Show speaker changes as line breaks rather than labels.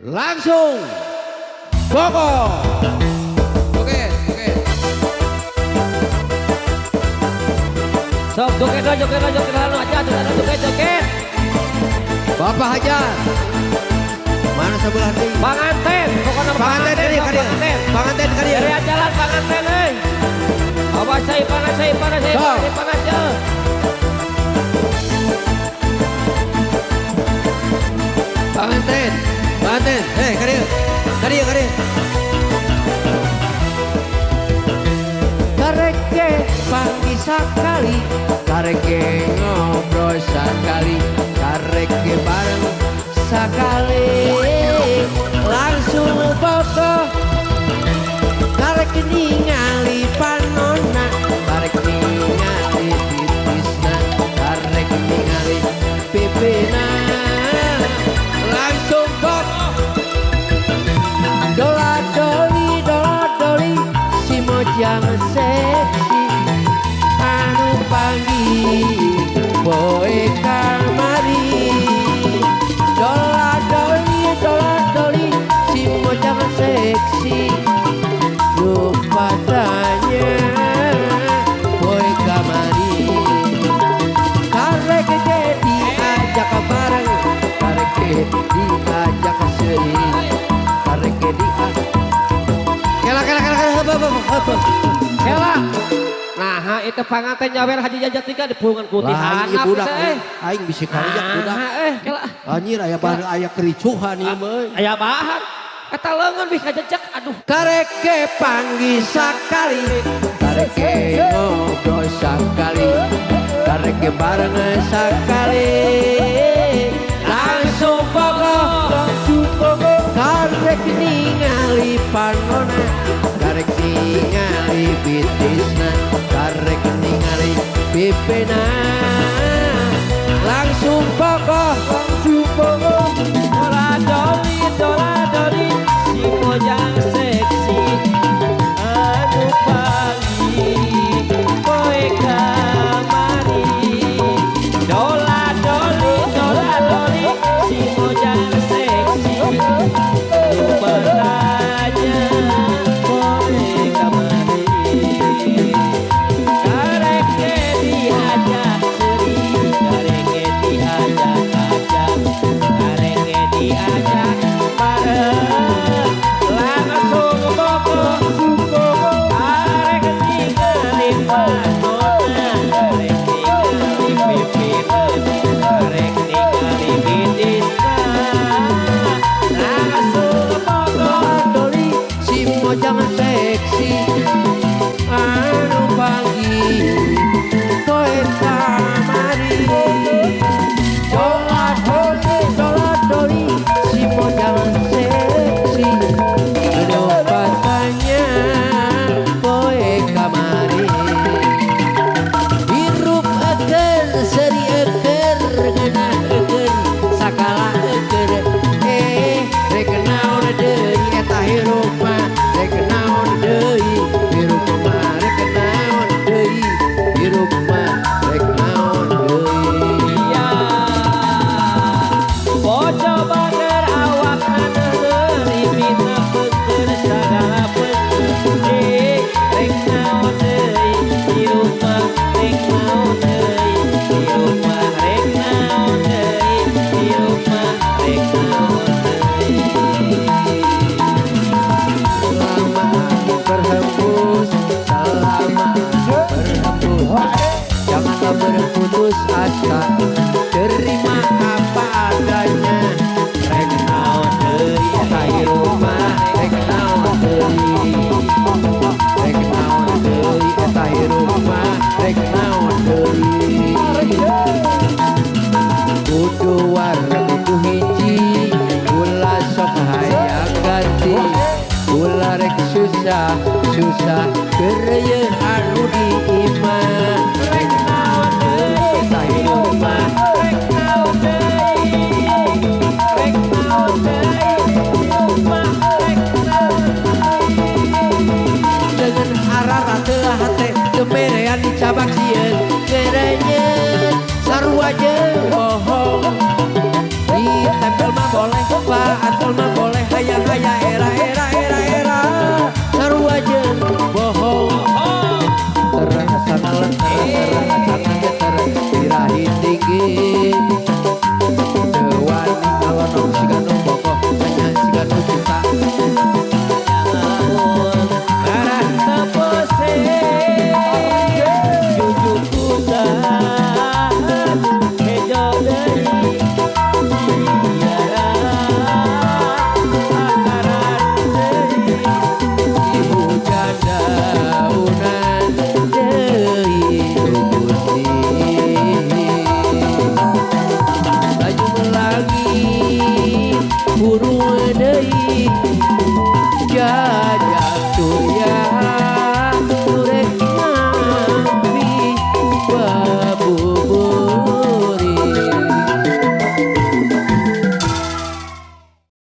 Langsung Boko. Oke.
Sok joget aja joget.
Bapak Hajar. Mana sebelah ini?
Panganten, pokoknya
Panganten tadi kadieu. Panganten kadieu.
Dari jalan panganten euy. Awas saya panas ya.
Panganten. Kadieu. Kareke pagi sakali, kareke ngobrol sakali, kareke bareng sakali, langsung Boko. Kareke ningali panonna, kareke ningali titisna, kareke ningali pipina, langsung Boko. Dola doli, si mojang seksi, anu panggil boy kamari. Dola doli, si mojang seksi, lupa tanya boy kamari. Kareke diajak bareng, kareke diajak sering, kareke
Kela. Nah, itu panganten nyawer Haji Jajak tiga di pulungan putih
ieu budak aing bisi kaliak budak.
Kela.
Anjir aya bareng aya kericuhan ieu meuy.
Aya bahan. Kata leungeun bih kajejak aduh.
Kareke panggil sakali, kareke ngobrol sakali, kareke bareng sakali, langsung Boko. Kareke ningali panonna, kareke ningali bitisna, kareke ningali pipina, langsung Boko.
Dola doli, si mojang seksi, anu panggil boy kamari. Dola doli, si mojang seksi, lupa tanya boy kamari. Kareke diajak seri, kareke diajak ajak, kareke diajak bareng, langsung Boko. Kareke ningali panonna, kareke ningali pipina, kareke ningali bitisna, langsung Boko.
Doli si mojang seksi, anu panggil boy kamari. Dola doli, si mojang seksi, lupa tanya boy kamari. Hirup eker, seri eker, ngeunah eker, sakala eker. Rek naon deui eta hirup mah, rek naon deui hirup mah, rek naon deui hirup mah, rek naon deui.
Iya, bocah bager awak neuri pina peukeun sagala peukeun. Rek naon deui hirup mah, rek naon deui hirup mah, rek naon deui hirup mah, rek naon deui.
Selama angin berhembus, janganlah berputus asa, terima apa adanya. Rek naon deui eta hirup mah, rek naon deui, rek naon deui eta hirup mah, rek naon deui. Kudu warna kudu hiji, ulah sok hayang ganti, ulah rek susah kereuyeun anu diiman. Rek naon deui eta hirup mah,
Rek naon deui, rek naon deui hirup mah, rek naon deui.
dengan arara teulah hate teu merean dicabak sieun, gerenyeun sarua jeung bohong. Ditempel mah boleh, Pak, antol mah boleh. burung deui jajah